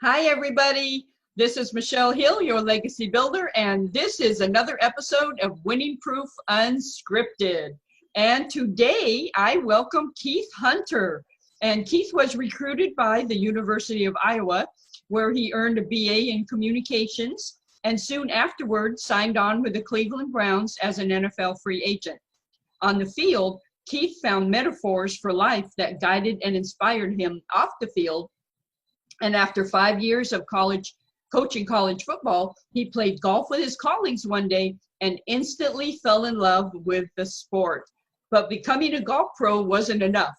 Hi, everybody. This is Michelle Hill, your legacy builder, and this is another episode of Winning Proof Unscripted. And today I welcome Keith Hunter. And Keith was recruited by the University of Iowa, where he earned a BA in communications, and soon afterward signed on with the Cleveland Browns as an NFL free agent. On the field, Keith found metaphors for life that guided and inspired him off the field. And after 5 years of coaching college football, he played golf with his colleagues one day and instantly fell in love with the sport. But becoming a golf pro wasn't enough.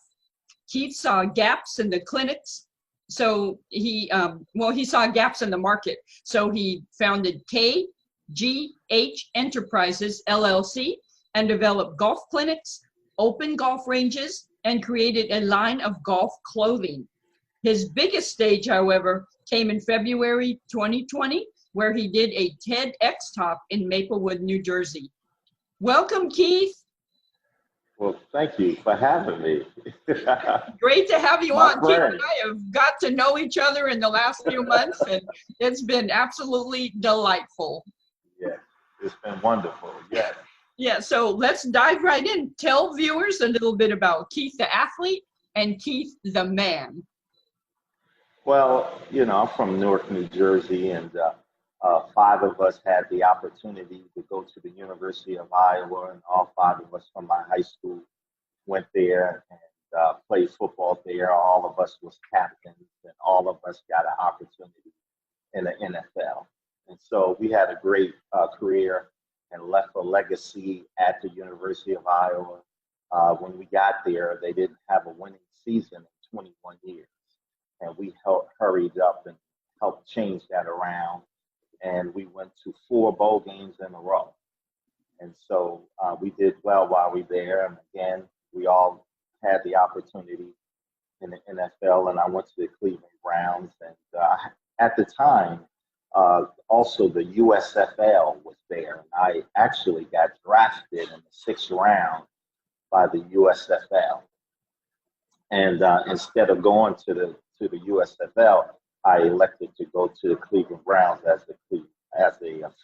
Keith saw gaps in the clinics, so he saw gaps in the market. So he founded KGH Enterprises LLC and developed golf clinics, open golf ranges, and created a line of golf clothing. His biggest stage, however, came in February 2020, where he did a TedX talk in Maplewood, New Jersey. Welcome, Keith. Well, thank you for having me. Great to have you My on. friend. Keith and I have got to know each other in the last few months, and it's been absolutely delightful. Yeah, it's been wonderful. Yes. Yeah, so let's dive right in. Tell viewers a little bit about Keith the athlete and Keith the man. Well, I'm from Newark, New Jersey, and 5 of us had the opportunity to go to the University of Iowa, and all 5 of us from my high school went there and played football there. All of us was captains, and all of us got an opportunity in the NFL. And so we had a great career and left a legacy at the University of Iowa. When we got there, they didn't have a winning season in 21 years. And we hurried up and helped change that around. And we went to 4 bowl games in a row. And so we did well while we were there. And again, we all had the opportunity in the NFL. And I went to the Cleveland Browns. And at the time, also the USFL was there. And I actually got drafted in the 6th round by the USFL. And instead of going to the USFL, I elected to go to the Cleveland Browns as a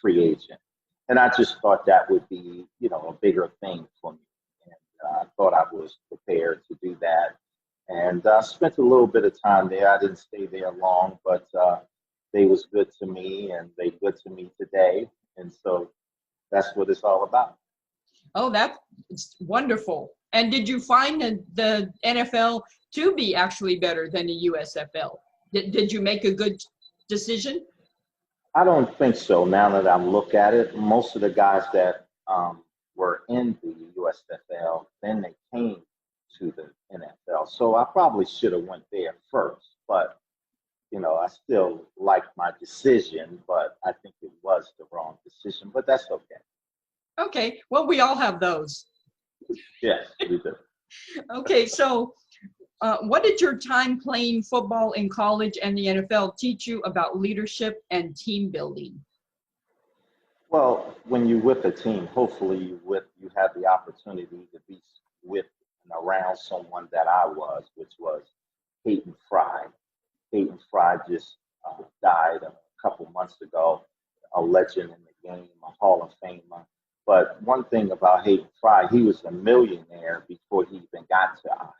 free agent. And I just thought that would be, a bigger thing for me. And I thought I was prepared to do that. And I spent a little bit of time there. I didn't stay there long, but they was good to me, and they good to me today. And so that's what it's all about. Oh, that's wonderful. And did you find the NFL to be actually better than the USFL? Did you make a good decision? I don't think so. Now that I look at it, most of the guys that were in the USFL, then they came to the NFL. So I probably should have went there first, but I still like my decision, but I think it was the wrong decision, but that's okay. Okay, well, we all have those. Yes, we do. Okay, so what did your time playing football in college and the NFL teach you about leadership and team building? Well, when you're with a team, hopefully you have the opportunity to be with and around someone that I was, which was Peyton Fry. Peyton Fry just died a couple months ago, a legend in the game, a Hall of Famer. But one thing about Peyton Fry, he was a millionaire before he even got to Iowa.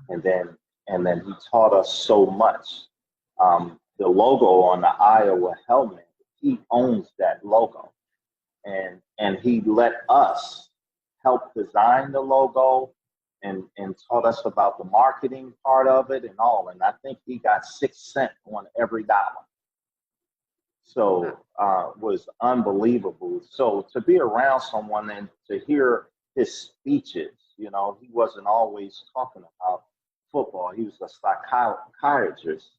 And then he taught us so much. The logo on the Iowa helmet, he owns that logo. And he let us help design the logo and taught us about the marketing part of it and all. And I think he got 6 cents on every dollar. So was unbelievable. So to be around someone and to hear his speeches, he wasn't always talking about football. He was a psychiatrist,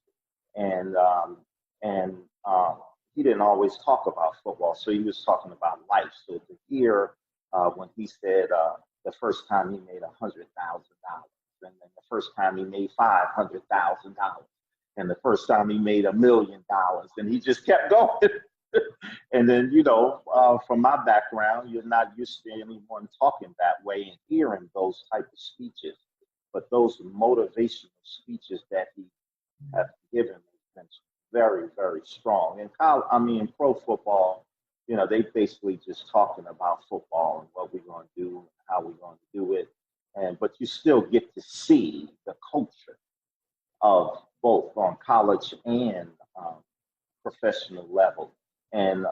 and he didn't always talk about football. So he was talking about life. So to hear when he said the first time he made $100,000, and then the first time he made $500,000. And the first time he made $1 million, and he just kept going. And then, from my background, you're not used to anyone talking that way and hearing those type of speeches. But those motivational speeches that he has given has been very, very strong. And pro football, they basically just talking about football and what we're going to do and how we're going to do it. But you still get to see the culture of both on college and professional level, and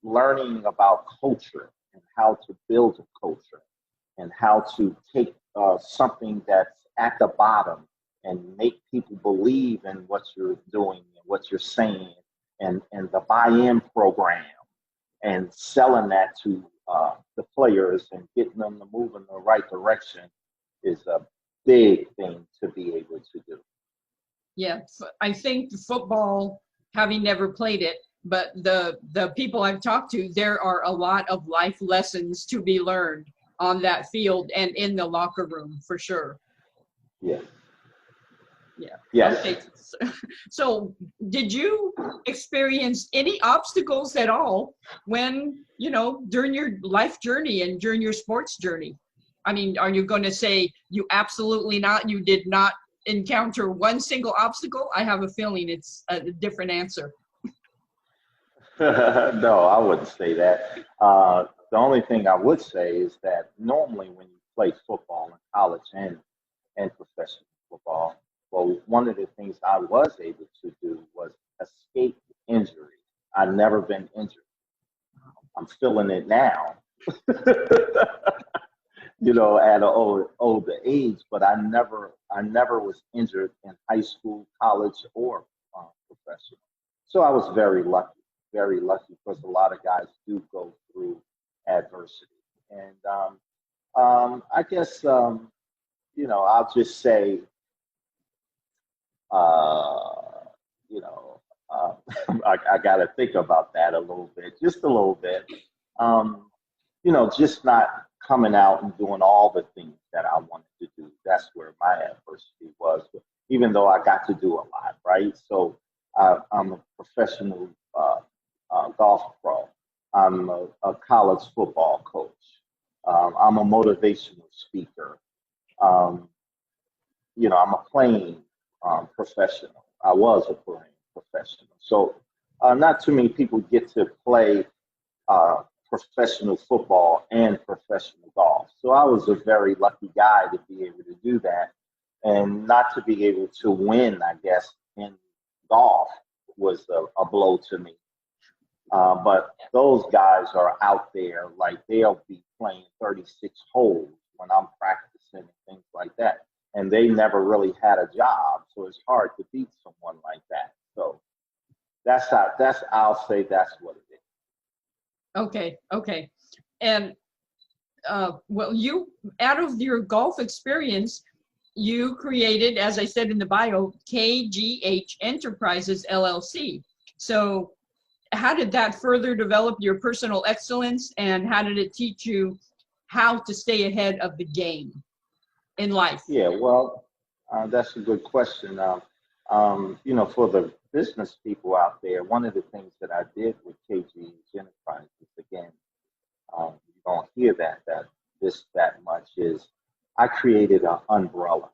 learning about culture and how to build a culture and how to take something that's at the bottom and make people believe in what you're doing and what you're saying, and the buy-in program, and selling that to the players and getting them to move in the right direction is a big thing to be able to do. Yeah, I think football, having never played it, but the people I've talked to, there are a lot of life lessons to be learned on that field and in the locker room, for sure. Yeah. Yeah. Yes. Okay. So did you experience any obstacles at all when, during your life journey and during your sports journey? I mean, are you going to say you absolutely not, you did not encounter one single obstacle? I have a feeling it's a different answer. No, I wouldn't say that. The only thing I would say is that normally when you play football in college and professional football, well, one of the things I was able to do was escape injury. I've never been injured. I'm feeling it now, at an older age, but I never was injured in high school, college, or professional. So I was very lucky because a lot of guys do go through adversity. And I guess, I'll just say, I got to think about that a little bit, just a little bit. Just not coming out and doing all the things that I wanted to do. That's where my adversity was, even though I got to do a lot, right? So I'm a professional golf pro. I'm a college football coach. I'm a motivational speaker. I'm a playing professional. I was a playing professional. So not too many people get to play professional football and professional golf. So I was a very lucky guy to be able to do that, and not to be able to win, I guess, in golf was a blow to me. But those guys are out there, like they'll be playing 36 holes when I'm practicing and things like that. And they never really had a job, so it's hard to beat someone like that. So I'll say that's what it is. Okay. And well, you, out of your golf experience, you created, as I said in the bio, KGH Enterprises LLC. So how did that further develop your personal excellence, and how did it teach you how to stay ahead of the game in life? Yeah, well, that's a good question. For the business people out there, one of the things that I did with KGH Enterprises, again, you don't hear that much, is I created an umbrella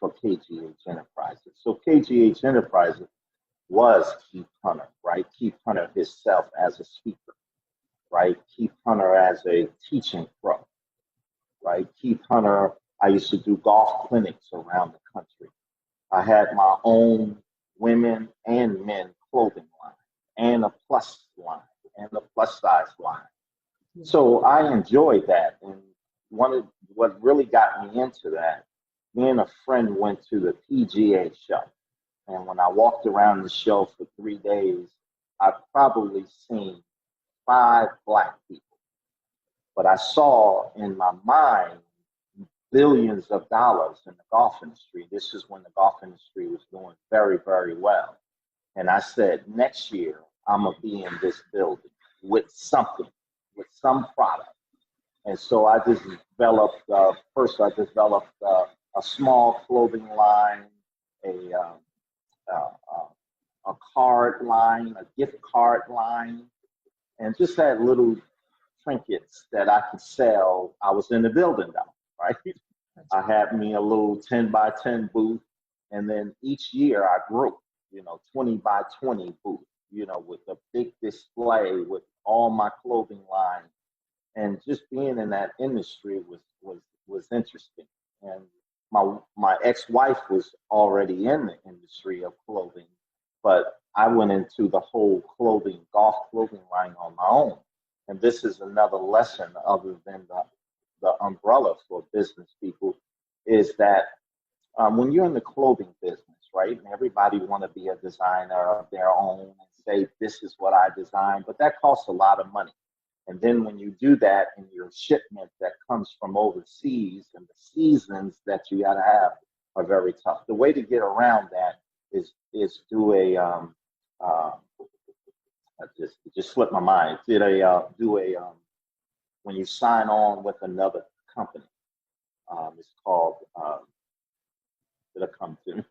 for KGH Enterprises. So KGH Enterprises was Keith Hunter, right? Keith Hunter himself as a speaker, right? Keith Hunter as a teaching pro, right? Keith Hunter, I used to do golf clinics around the country. I had my own women and men clothing line, and a plus line, and a plus size line. So I enjoyed that. And what really got me into that, me and a friend went to the PGA show. And when I walked around the show for 3 days, I've probably seen 5 Black people. But I saw in my mind billions of dollars in the golf industry. This is when the golf industry was doing very, very well. And I said, next year, I'm going to be in this building with something, with some product. And so I just developed, first I developed a small clothing line, a card line, a gift card line, and just had little trinkets that I could sell. I was in the building though, right? I had me a little 10 by 10 booth, and then each year I grew. 20 by 20 booth, with a big display with all my clothing line. And just being in that industry was interesting. And my ex-wife was already in the industry of clothing, but I went into the whole golf clothing line on my own. And this is another lesson other than the umbrella for business people, is that when you're in the clothing business, right, and everybody want to be a designer of their own and say, this is what I designed, but that costs a lot of money. And then when you do that in your shipment that comes from overseas, and the seasons that you got to have are very tough. The way to get around that is do a it just slipped my mind. When you sign on with another company, it's called. It'll come to me.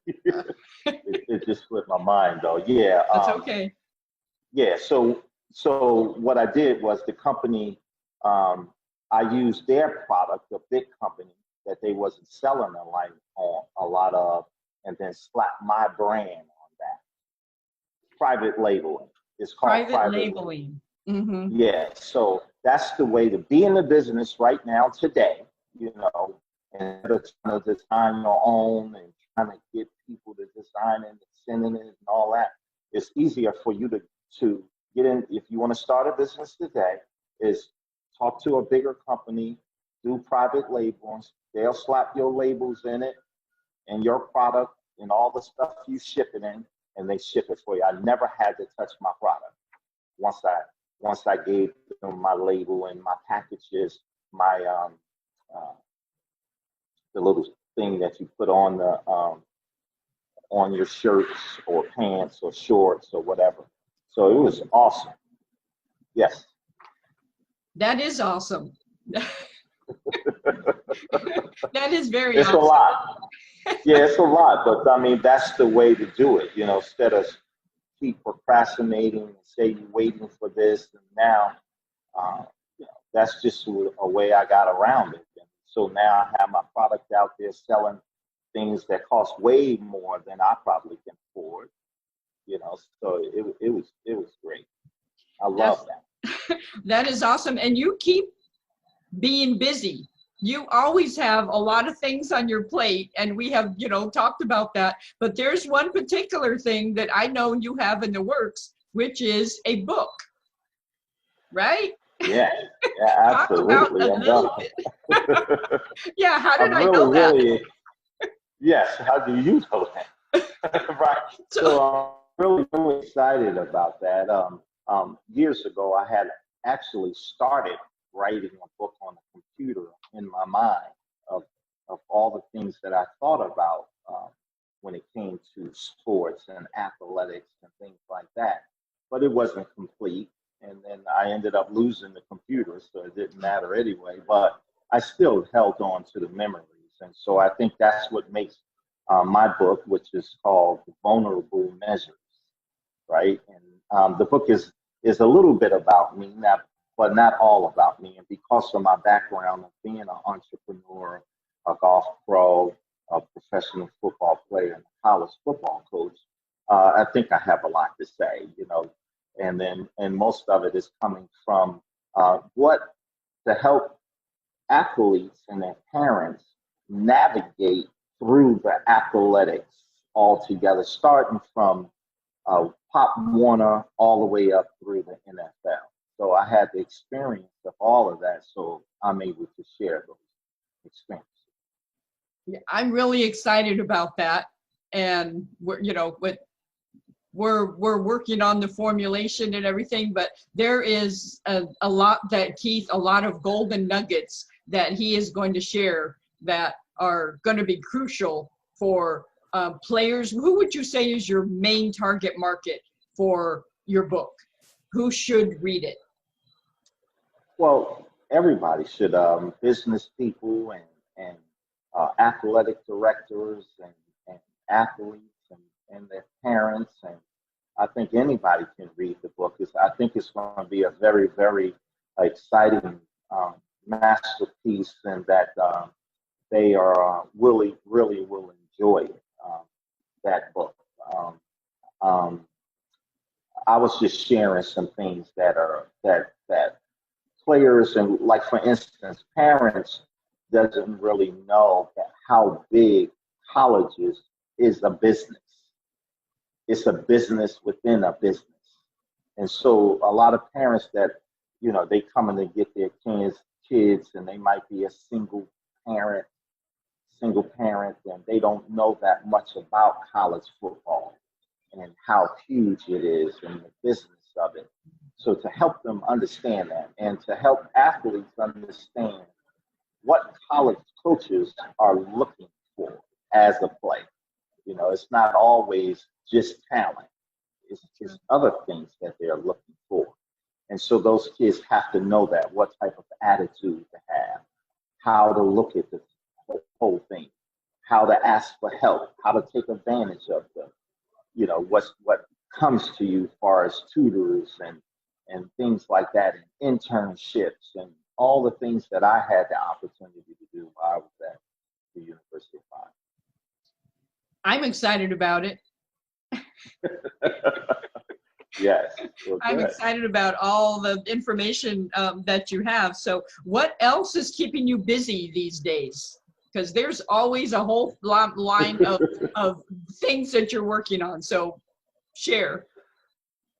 it just slipped my mind though. Yeah. That's okay. Yeah. So what I did was the company, I used their product, a big company that they wasn't selling a lot of, and then slapped my brand on that. Private labeling. It's called private labeling. Mm-hmm. Yeah. So that's the way to be in the business right now today, instead of trying to design your own and trying to get people to design it and sending it and all that. It's easier for you to get in. If you want to start a business today, is talk to a bigger company, do private labels. They'll slap your labels in it and your product and all the stuff you ship it in, and they ship it for you. I never had to touch my product. Once I gave them my label and my packages, my the little thing that you put on your shirts or pants or shorts or whatever. So it was awesome. Yes. That is awesome. That is very It's awesome. a lot. Yeah, it's a lot, but I mean, that's the way to do it, instead of keep procrastinating and say you're waiting for this. And now, that's just a way I got around it. And so now I have my product out there selling things that cost way more than I probably can afford, so it was great. I love that. That is awesome. And you keep being busy. You always have a lot of things on your plate, and we have, talked about that. But there's one particular thing that I know you have in the works, which is a book, right? Yeah, absolutely. Talk about a little bit. Yeah, how did I know that? Yes, how do you know that? Right. So I'm really excited about that. Years ago, I had actually started writing a book on the computer in my mind of all the things that I thought about when it came to sports and athletics and things like that. But it wasn't complete. And then I ended up losing the computer, so it didn't matter anyway. But I still held on to the memories. And so I think that's what makes my book, which is called Vulnerable Measures, right? And the book is a little bit about me, but not all about me. And because of my background of being an entrepreneur, a golf pro, a professional football player, and a college football coach, I think I have a lot to say, and most of it is coming from what to help athletes and their parents navigate through the athletics altogether, starting from Pop Warner all the way up through the NFL. So I had the experience of all of that, so I'm able to share those experiences. Yeah, I'm really excited about that, and we're working on the formulation and everything, but there is a lot of golden nuggets that he is going to share that are going to be crucial for players. Who would you say is your main target market for your book? Who should read it? Well, everybody should. Business people and athletic directors and athletes and their parents, and I think anybody can read the book. I think it's going to be a very, very exciting masterpiece, and that they are really will enjoy that book. was just sharing some things that players, and like for instance, parents doesn't really know that how big colleges is a business. It's a business within a business. And so a lot of parents that, they come in to get their kids and they might be a parent, single parent, and they don't know that much about college football and how huge it is and the business of it. So to help them understand that and to help athletes understand what college coaches are looking for as a player. It's not always just talent. It's just other things that they're looking for. And so those kids have to know that, what type of attitude to have, how to look at the whole thing, how to ask for help, how to take advantage of what comes to you as far as tutors and things like that, and internships and all the things that I had the opportunity to do while I was at the University of Iowa. I'm excited about it. Yes. Well, I'm excited about all the information that you have. So what else is keeping you busy these days? Because there's always a whole line of things that you're working on. So share.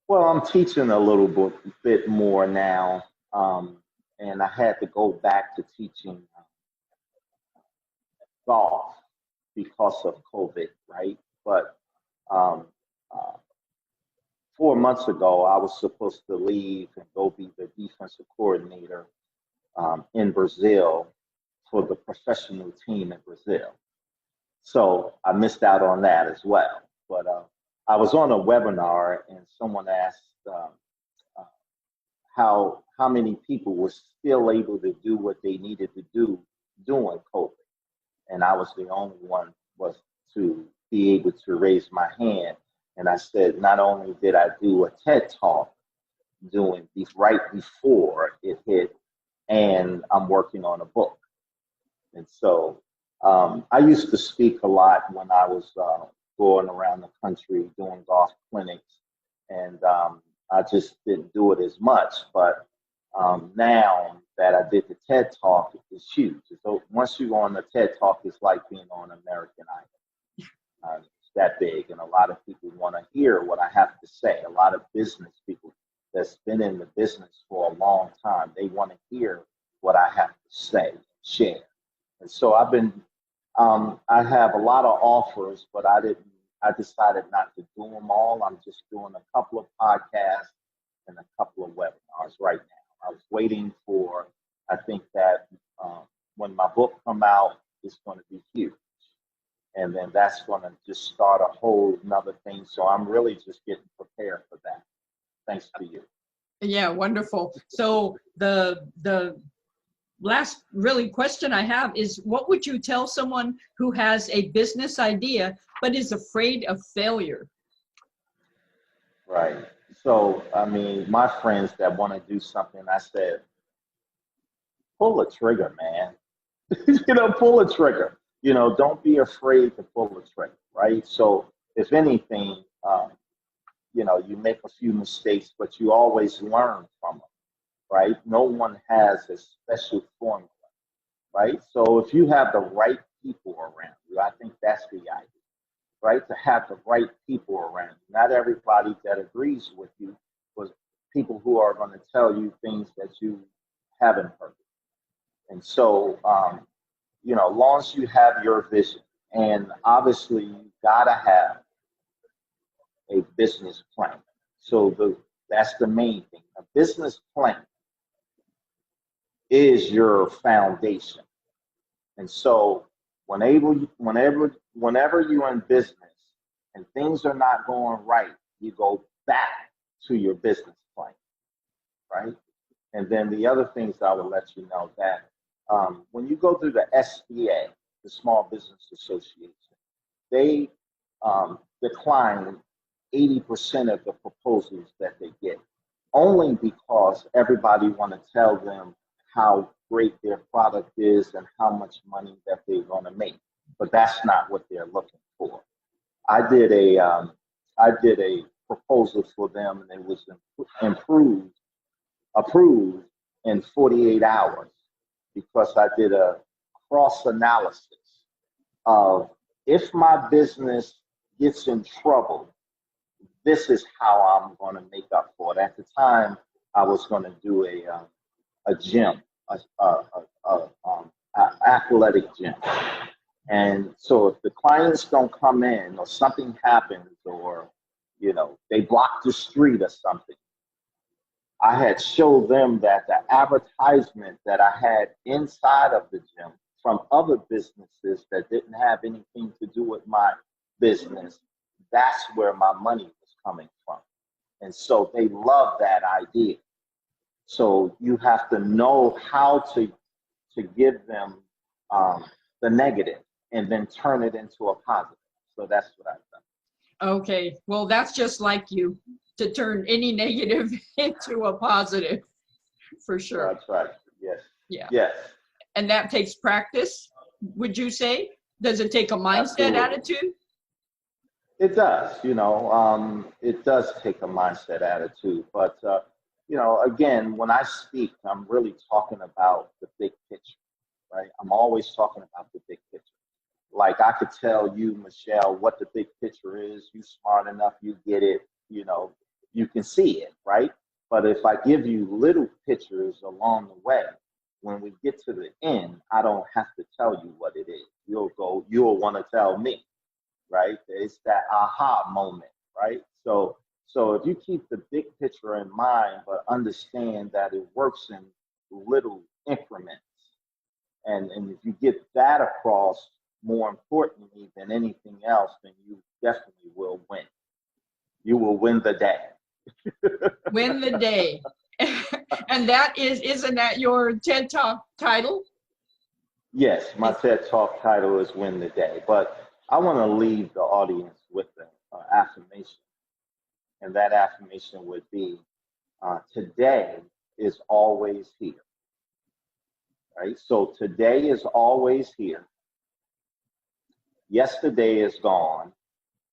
Well, I'm teaching a little bit more now. And I had to go back to teaching golf because of COVID, right? But 4 months ago, I was supposed to leave and go be the defensive coordinator in Brazil for the professional team in Brazil. So I missed out on that as well. But I was on a webinar and someone asked how many people were still able to do what they needed to do during COVID. And I was the only one was to be able to raise my hand. And I said, not only did I do a TED Talk doing these right before it hit, and I'm working on a book. And so I used to speak a lot when I was going around the country doing golf clinics. And I just didn't do it as much. But now that I did the TED Talk, it's huge. So once you go on the TED Talk, it's like being on American Idol. It's that big, and a lot of people want to hear what I have to say. A lot of business people that's been in the business for a long time, they want to hear what I have to say, share. And so I've been, I have a lot of offers, but I decided not to do them all. I'm just doing a couple of podcasts and a couple of webinars right now. I was waiting for, I think that when my book come out, it's going to be huge. And then that's going to just start a whole nother thing. So I'm really just getting prepared for that. Thanks to you. Yeah, wonderful. So the last really question I have is, what would you tell someone who has a business idea but is afraid of failure? Right. So, I mean, my friends that want to do something, I said, pull a trigger, man. Pull a trigger. Don't be afraid to pull the trigger, right? So if anything, you make a few mistakes, but you always learn from them, right? No one has a special formula, right? So if you have the right people around you, I think that's the idea, right? To have the right people around you. Not everybody that agrees with you, but people who are going to tell you things that you haven't heard. And so, long as you have your vision, and obviously you gotta have a business plan. So that's the main thing. A business plan is your foundation. And so whenever you're in business and things are not going right, you go back to your business plan, right? And then the other things I will let you know that when you go through the SBA, the Small Business Association, they decline 80% of the proposals that they get, only because everybody want to tell them how great their product is and how much money that they're going to make. But that's not what they're looking for. I did a proposal for them, and it was approved in 48 hours because I did a cross analysis of if my business gets in trouble, this is how I'm going to make up for it. At the time, I was going to do a gym, athletic gym. And so if the clients don't come in or something happens or, they block the street or something, I had showed them that the advertisement that I had inside of the gym from other businesses that didn't have anything to do with my business, that's where my money was coming from. And so they love that idea. So you have to know how to give them the negative and then turn it into a positive. So that's what I've done. Okay, well, that's just like you, to turn any negative into a positive, for sure. That's right. Yes. Yeah. Yes. And that takes practice, would you say? Does it take a mindset, Absolutely. attitude? It does, it does take a mindset attitude. But, again, when I speak, I'm really talking about the big picture, right? I'm always talking about the big picture. Like I could tell you, Michelle, what the big picture is. You smart enough, you get it, you can see it, right? But if I give you little pictures along the way, when we get to the end, I don't have to tell you what it is. You'll want to tell me, right? It's that aha moment, right? So if you keep the big picture in mind, but understand that it works in little increments, and if you get that across more importantly than anything else, then you definitely will win. You will win the day. Win the day. And isn't that your TED Talk title? Yes, my TED Talk title is Win the Day. But I want to leave the audience with an affirmation. And that affirmation would be, today is always here. Right? So today is always here. Yesterday is gone.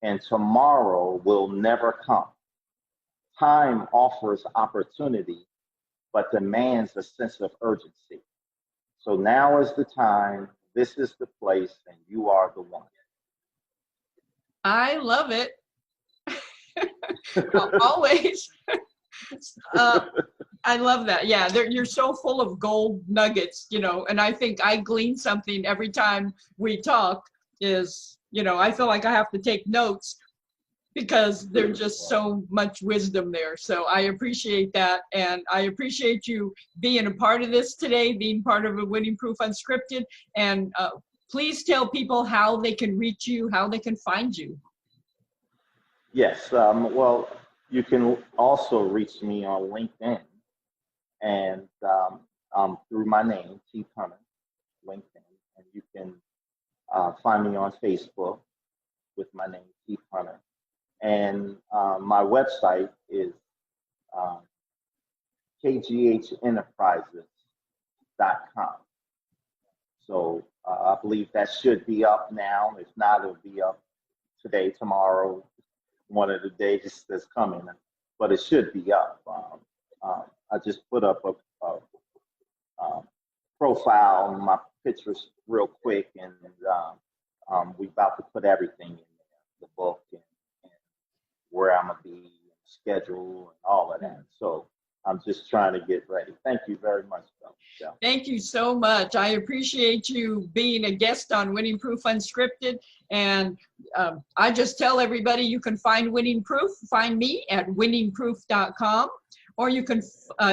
And tomorrow will never come. Time offers opportunity, but demands a sense of urgency. So now is the time, this is the place, and you are the one. I love it. Always. I love that. Yeah, you're so full of gold nuggets, and I think I glean something every time we talk is, I feel like I have to take notes because there's just so much wisdom there. So I appreciate that. And I appreciate you being a part of this today, being part of a Winning Proof Unscripted. And please tell people how they can reach you, how they can find you. Yes. Well, you can also reach me on LinkedIn and through my name, Keith Hunter, LinkedIn. And you can find me on Facebook with my name, Keith Hunter. And my website is kghenterprises.com. So I believe that should be up now. If not, it'll be up today, tomorrow, one of the days that's coming. But it should be up. I just put up a profile, my pictures real quick, and we're about to put everything in there, the book and where I'm going to be, schedule, and all of that. So I'm just trying to get ready. Thank you very much, though. Thank you so much. I appreciate you being a guest on Winning Proof Unscripted. And I just tell everybody you can find Winning Proof. Find me at winningproof.com, or you can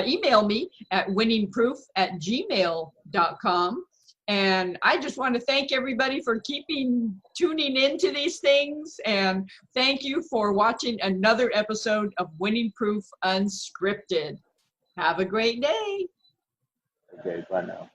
email me at winningproof@gmail.com. And I just want to thank everybody for tuning into these things. And thank you for watching another episode of Winning Proof Unscripted. Have a great day. Okay, bye now.